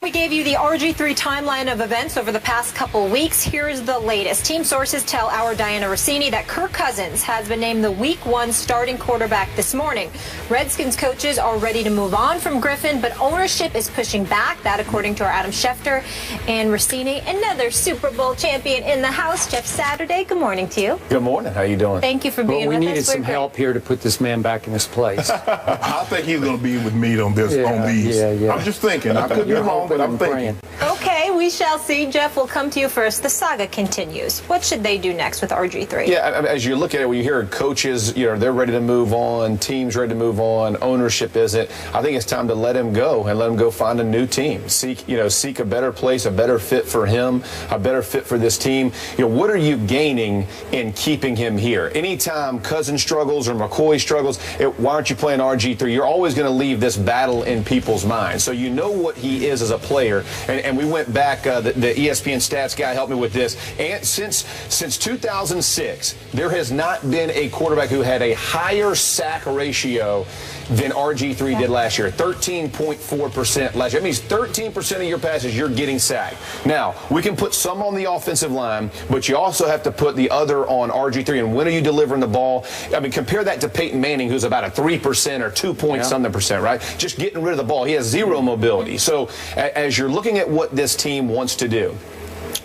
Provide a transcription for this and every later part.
We gave you the RG3 timeline of events over the past couple weeks. Here's the latest. Team sources tell our Diana Rossini that Kirk Cousins has been named the Week 1 starting quarterback this morning. Redskins coaches are ready to move on from Griffin, but ownership is pushing back. That according to our Adam Schefter. And Rossini, another Super Bowl champion in the house. Jeff Saturday, good morning to you. Good morning. How you doing? Thank you for being with us. We needed some help here to put this man back in his place. I think he's going to be with me on this. On these. Yeah. I'm just thinking. I could be wrong, but I'm thinking. Okay, we shall see. Jeff, we'll come to you first. The saga continues. What should they do next with RG3? Yeah, as you look at it, when you hear coaches, they're ready to move on, teams ready to move on, ownership isn't. I think it's time to let him go and let him go find a new team. Seek a better place, a better fit for him, a better fit for this team. What are you gaining in keeping him here? Anytime Cousins struggles or McCoy struggles, why aren't you playing RG3? You're always going to leave this battle in people's minds. So you know what he is as a player. And we went back, the ESPN stats guy helped me with this. And since 2006, there has not been a quarterback who had a higher sack ratio than RG3 did last year. 13.4% last year. That means 13% of your passes you're getting sacked. Now, we can put some on the offensive line, but you also have to put the other on RG3. And when are you delivering the ball? I mean, compare that to Peyton Manning, who's about a 3% or 2 point something percent, right? Just getting rid of the ball. He has zero mobility. So as you're looking at what this team wants to do,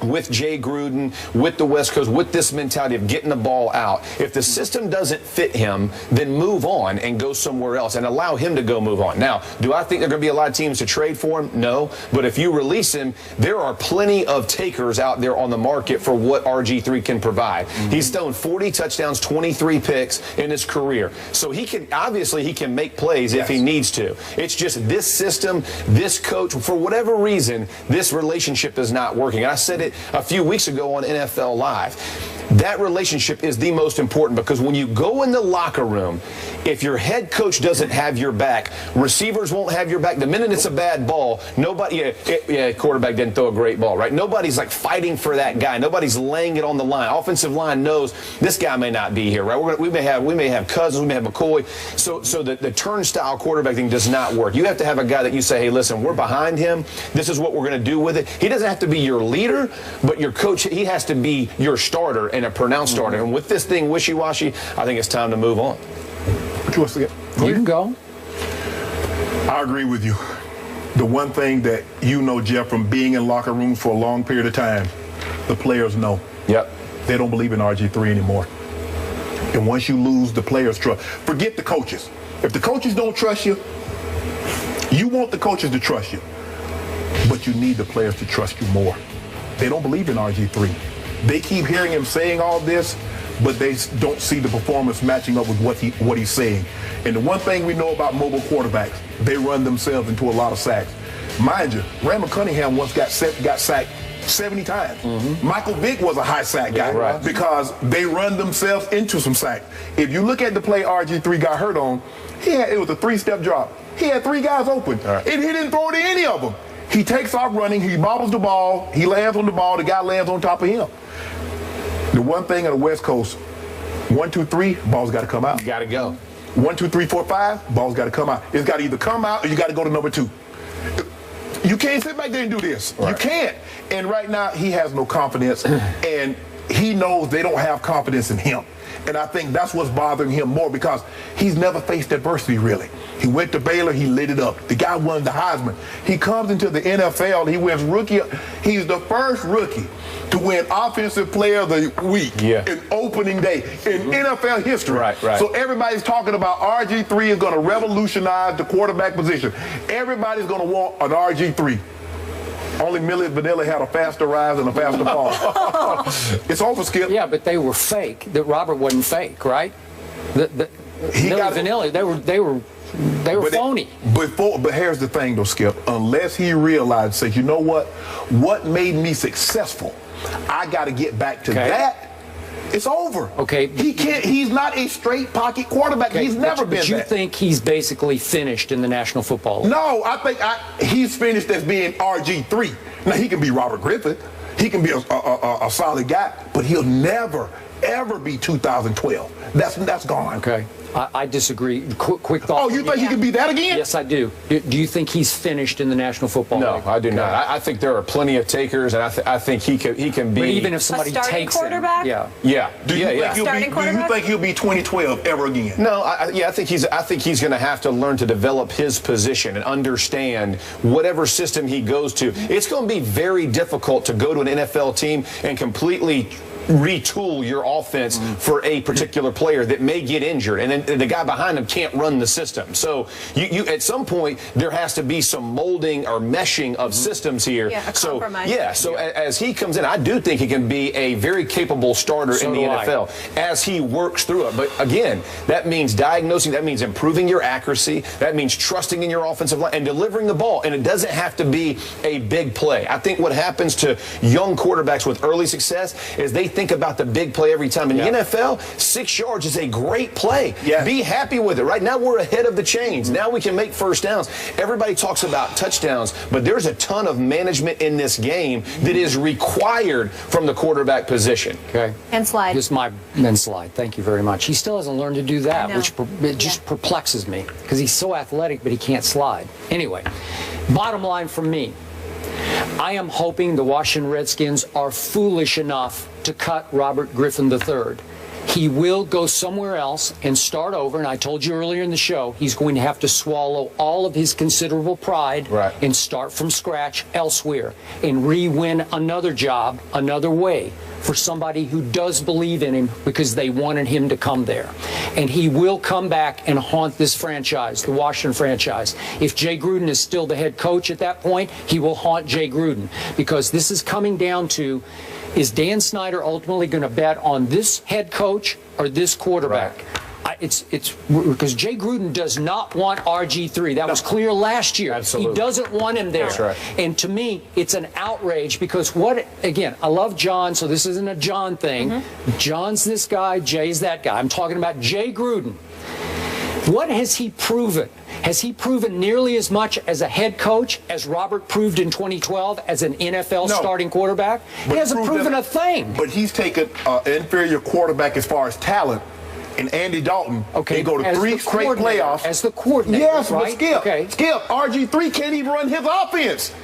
with Jay Gruden, with the West Coast, with this mentality of getting the ball out. If the system doesn't fit him, then move on and go somewhere else and allow him to go move on. Now, do I think there are going to be a lot of teams to trade for him? No. But if you release him, there are plenty of takers out there on the market for what RG3 can provide. He's thrown 40 touchdowns, 23 picks in his career. So he can make plays if he needs to. It's just this system, this coach, for whatever reason, this relationship is not working. I said it a few weeks ago on NFL Live. That relationship is the most important because when you go in the locker room, if your head coach doesn't have your back, receivers won't have your back. The minute it's a bad ball, quarterback didn't throw a great ball, right? Nobody's like fighting for that guy. Nobody's laying it on the line. Offensive line knows this guy may not be here, right? We may have Cousins, we may have McCoy. So the turnstile quarterback thing does not work. You have to have a guy that you say, hey, listen, we're behind him. This is what we're going to do with it. He doesn't have to be your leader, but your coach, he has to be your starter and a pronounced starter. And with this thing wishy-washy, I think it's time to move on. What you want to get? You can go. I agree with you. The one thing that Jeff, from being in locker rooms for a long period of time, the players know. Yep. They don't believe in RG3 anymore. And once you lose the players' trust, forget the coaches. If the coaches don't trust you, you want the coaches to trust you. But you need the players to trust you more. They don't believe in RG3. They keep hearing him saying all this, but they don't see the performance matching up with what he's saying. And the one thing we know about mobile quarterbacks, they run themselves into a lot of sacks. Mind you, Randall Cunningham once got sacked 70 times. Michael Vick was a high sack guy because they run themselves into some sacks. If you look at the play RG3 got hurt on, it was a 3-step drop. He had 3 guys open, and he didn't throw to any of them. He takes off running, he bobbles the ball, he lands on the ball, the guy lands on top of him. The one thing on the West Coast, 1, 2, 3, ball's got to come out. You got to go. 1, 2, 3, 4, 5, ball's got to come out. It's got to either come out or you got to go to number 2. You can't sit back there and do this. You can't. And right now, he has no confidence, and he knows they don't have confidence in him. And I think that's what's bothering him more because he's never faced adversity, really. He went to Baylor, he lit it up. The guy won the Heisman. He comes into the NFL, he wins rookie. He's the first rookie to win Offensive Player of the Week in opening day in NFL history. Right. So everybody's talking about RG3 is going to revolutionize the quarterback position. Everybody's going to want an RG3. Only Millie Vanilli had a faster rise and a faster fall. It's over, Skip. Yeah, but they were fake. That Robert wasn't fake, right? Millie Vanilli, they were phony. But here's the thing, though, Skip. Unless he realized, says, you know what made me successful? I got to get back to that. It's over. Okay. He can't. He's not a straight pocket quarterback. He's never been that. But you think he's basically finished in the National Football League? No, I think he's finished as being RG3. Now, he can be Robert Griffin. He can be a solid guy, but he'll never, ever be 2012. That's gone. Okay. I disagree. Quick thought. Oh, you think he can be that again? Yes, I do. Do you think he's finished in the National Football League? No, I do not. I think there are plenty of takers, and I think he can be. But even if somebody takes quarterback? him, yeah. Do you think he'll be 2012 ever again? No, I think he's going to have to learn to develop his position and understand whatever system he goes to. It's going to be very difficult to go to an NFL team and completely retool your offense for a particular player that may get injured, and then the guy behind him can't run the system. So you at some point there has to be some molding or meshing of systems here. Yeah, a compromise. So as he comes in, I do think he can be a very capable starter in the NFL as he works through it. But again, that means diagnosing, that means improving your accuracy, that means trusting in your offensive line and delivering the ball. And it doesn't have to be a big play. I think what happens to young quarterbacks with early success is they think about the big play every time. In the NFL, 6 yards is a great play. Yeah. Be happy with it. Right now, we're ahead of the chains. Now we can make first downs. Everybody talks about touchdowns, but there's a ton of management in this game that is required from the quarterback position. Okay. And slide. Just my men slide. Thank you very much. He still hasn't learned to do that, which just perplexes me because he's so athletic, but he can't slide. Anyway, bottom line from me, I am hoping the Washington Redskins are foolish enough to cut Robert Griffin III. He will go somewhere else and start over, and I told you earlier in the show, he's going to have to swallow all of his considerable pride and start from scratch elsewhere and re-win another job another way for somebody who does believe in him because they wanted him to come there. And he will come back and haunt this franchise, the Washington franchise. If Jay Gruden is still the head coach at that point, he will haunt Jay Gruden because this is coming down to, is Dan Snyder ultimately going to bet on this head coach or this quarterback? It's because Jay Gruden does not want RG3. That was clear last year. Absolutely. He doesn't want him there. That's right. And to me, it's an outrage because again, I love John, so this isn't a John thing. John's this guy, Jay's that guy. I'm talking about Jay Gruden. What has he proven? Has he proven nearly as much as a head coach as Robert proved in 2012 as an NFL starting quarterback? He hasn't proven a thing. But he's taken an inferior quarterback as far as talent. And Andy Dalton, they go to 3 straight playoffs. As the coordinator, yes, right? But Skip, RG3 can't even run his offense.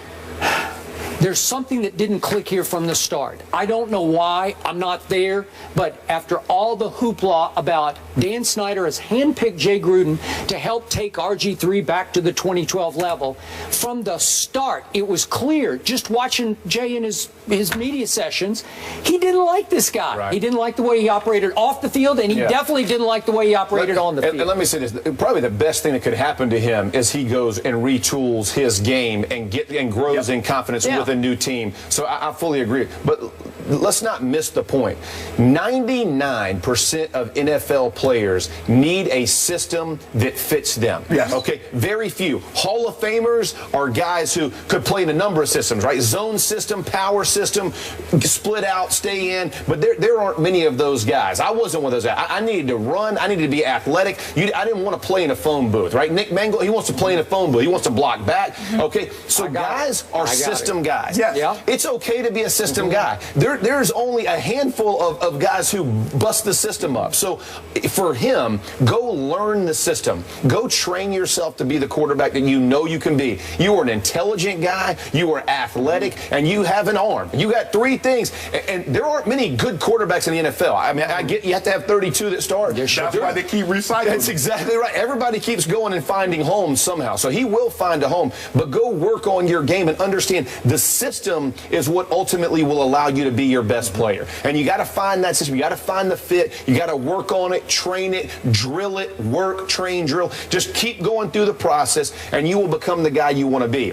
There's something that didn't click here from the start. I don't know why. I'm not there. But after all the hoopla about Dan Snyder has handpicked Jay Gruden to help take RG3 back to the 2012 level, from the start, it was clear, just watching Jay in his media sessions, he didn't like this guy. Right. He didn't like the way he operated off the field, and he definitely didn't like the way he operated on the field. And let me say this. Probably the best thing that could happen to him is he goes and retools his game and grows in confidence with a new team. So I fully agree. But let's not miss the point. 99% of NFL players need a system that fits them. Yes. Okay. Very few. Hall of Famers are guys who could play in a number of systems, right? Zone system, power system, split out, stay in. But there aren't many of those guys. I wasn't one of those guys. I needed to run. I needed to be athletic. I didn't want to play in a phone booth, right? Nick Mangold, he wants to play in a phone booth. He wants to block back. Okay. So guys are system guys. Yes. Yeah. It's okay to be a system guy. There's only a handful of guys who bust the system up. So for him, go learn the system. Go train yourself to be the quarterback that you know you can be. You are an intelligent guy. You are athletic, and you have an arm. You got 3 things, and there aren't many good quarterbacks in the NFL. I mean, I get you have to have 32 that start. That's why they keep recycling. That's exactly right. Everybody keeps going and finding homes somehow. So he will find a home, but go work on your game and understand the system is what ultimately will allow you to be your best player. And you got to find that system. You got to find the fit. You got to work on it, train it, drill it, work, train, drill. Just keep going through the process, and you will become the guy you want to be.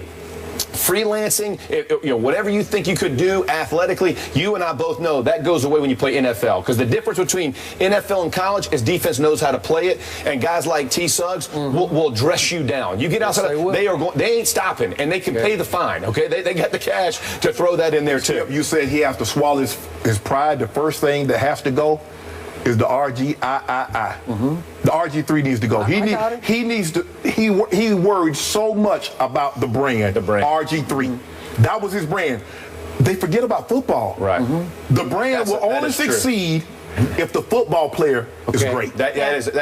Freelancing, whatever you think you could do athletically, you and I both know that goes away when you play NFL. Because the difference between NFL and college is defense knows how to play it, and guys like T. Suggs will dress you down. You get outside, they ain't stopping, and they can pay the fine. Okay, they got the cash to throw that in there too. You said he has to swallow his pride. The first thing that has to go is the RG3. The RG3 needs to go. He worried so much about the brand. RG3. That was his brand. They forget about football. Right. The brand will only succeed if the football player is great. That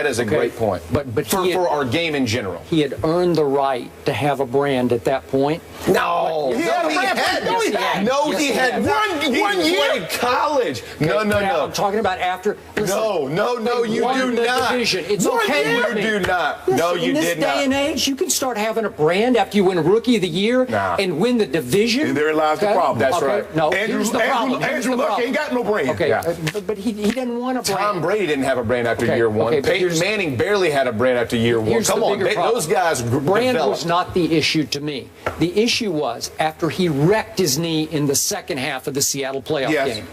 is a great point. But for our game in general, he had earned the right to have a brand at that point. No, he had. He had one year. Played college. No. I'm talking about after. Listen, No, you do not. Division. It's okay. You do not. Listen, No, you did not. In this day and age, you can start having a brand after you win Rookie of the Year and win the division. And there lies the problem. That's right. No, Andrew Luck ain't got no brand. Okay, but he didn't want a brand. Tom Brady didn't have a brand after year one. Peyton Manning barely had a brand after year one. Come on, those guys brand developed. was not the issue to me. The issue was after he wrecked his knee in the second half of the Seattle playoff game.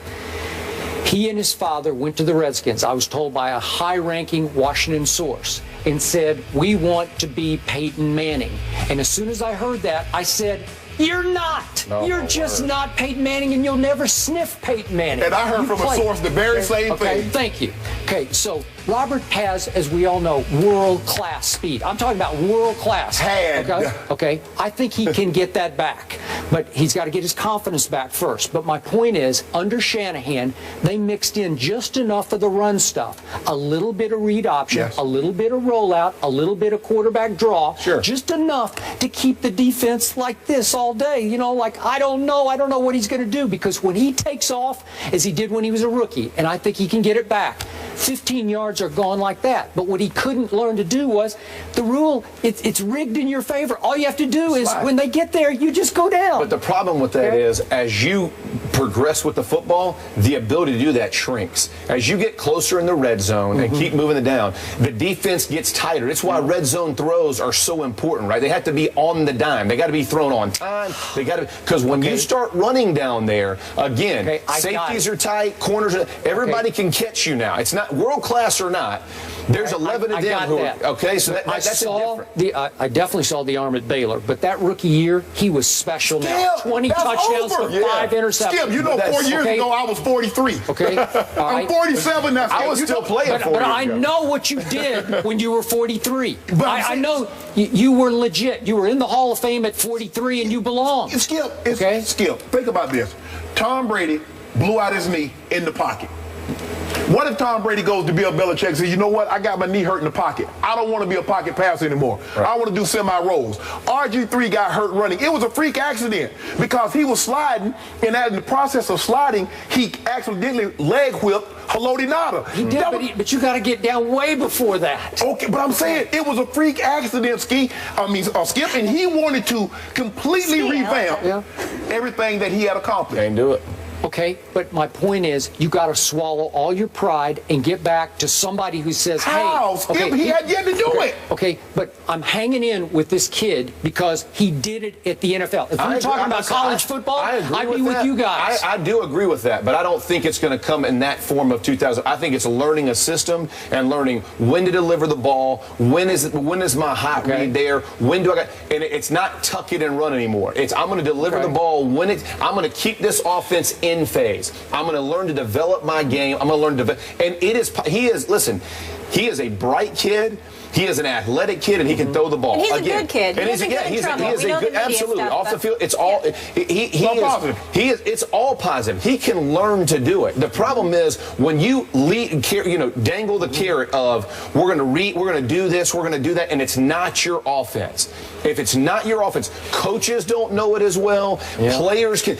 He and his father went to the Redskins, I was told by a high-ranking Washington source, and said, we want to be Peyton Manning. And as soon as I heard that, I said, you're not. You're just not Peyton Manning, and you'll never sniff Peyton Manning. And I heard from a source the very same thing. Thank you. Okay, so Robert has, as we all know, world-class speed. I'm talking about world-class. Okay, I think he can get that back. But he's got to get his confidence back first. But my point is, under Shanahan, they mixed in just enough of the run stuff. A little bit of read option, a little bit of rollout, a little bit of quarterback draw. Just enough to keep the defense like this all day. You know, like, I don't know what he's going to do. Because when he takes off, as he did when he was a rookie, and I think he can get it back, 15 yards are gone like that. But what he couldn't learn to do was, the rule, it's rigged in your favor. All you have to do is, when they get there, you just go down. But the problem with that is, as you progress with the football, the ability to do that shrinks. As you get closer in the red zone and keep moving it down, the defense gets tighter. It's why red zone throws are so important, right? They have to be on the dime. They got to be thrown on time. They got to, because when you start running down there, again, safeties are tight, corners are, everybody can catch you now. It's not world class or not. There's 11 of them who are, so that's different. I definitely saw the arm at Baylor, but that rookie year, he was special now. 20 touchdowns for 5 interceptions. Skip, you know, 4 years ago, I was 43. Okay. I'm 47 now. I was still playing 4 years ago. But I know what you did when you were 43. I know you were legit. You were in the Hall of Fame at 43, and you belong. Skip, Skip, think about this. Tom Brady blew out his knee in the pocket. What if Tom Brady goes to Bill Belichick and says, you know what, I got my knee hurt in the pocket. I don't want to be a pocket passer anymore. I want to do semi-rolls. Rg3 got hurt running. It was a freak accident because he was sliding, and in the process of sliding, he accidentally leg whipped Haloti Ngata. He did, but you got to get down way before that. Okay, but I'm saying it was a freak accident, Skip, and he wanted to completely revamp everything that he had accomplished. Can't do it. Okay, but my point is, you got to swallow all your pride and get back to somebody who says, "How? Hey, Skip, he had yet to do it." Okay, but I'm hanging in with this kid because he did it at the NFL. If we're talking about college football, I'd be with you guys. I do agree with that, but I don't think it's going to come in that form of 2000. I think it's learning a system and learning when to deliver the ball, when is my hot read there, when do I got, and it's not tuck it and run anymore. It's I'm going to deliver the ball when I'm going to keep this offense in phase. I'm going to learn to develop my game. I'm going to learn to develop. And he is a bright kid. He is an athletic kid, and he can throw the ball. And he's a good kid. And he is a good, absolutely. Off the field, it's all positive. It's all positive. He can learn to do it. The problem is when you dangle the carrot of we're going to do this, we're going to do that, and it's not your offense. If it's not your offense, coaches don't know it as well. Players can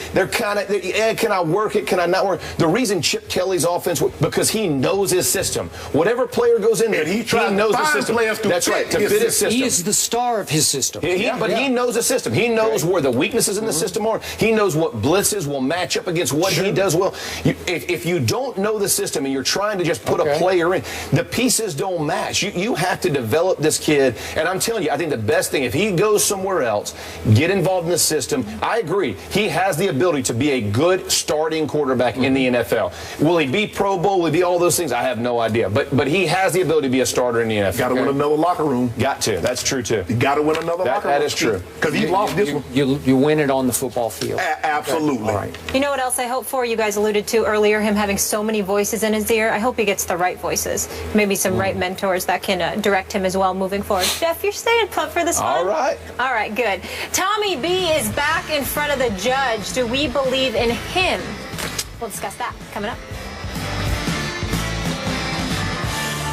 I work it? Can I not work? The reason Chip Kelly's offense, because he knows his system. Whatever player goes in there, he knows the system. That's right, to fit his system. He is the star of his system. But he knows the system. He knows where the weaknesses in the system are. He knows what blitzes will match up against what he does well. If you don't know the system and you're trying to just put a player in, the pieces don't match. You have to develop this kid. And I'm telling you, I think the best thing, if he goes somewhere else, get involved in the system. I agree. He has the ability to be a good starting quarterback in the NFL. Will he be Pro Bowl? Will he be all those things? I have no idea. But he has the ability to be a starter in the NFL. Got to win another locker room. Got to. That's true, too. You got to win another locker room. That is true. Because he lost this one. You win it on the football field. Absolutely. All right. You know what else I hope for? You guys alluded to earlier him having so many voices in his ear. I hope he gets the right voices. Maybe some right mentors that can direct him as well moving forward. Jeff, you're staying put for this one? All right. All right, good. Tommy B is back in front of the judge. Do we believe in him? We'll discuss that coming up.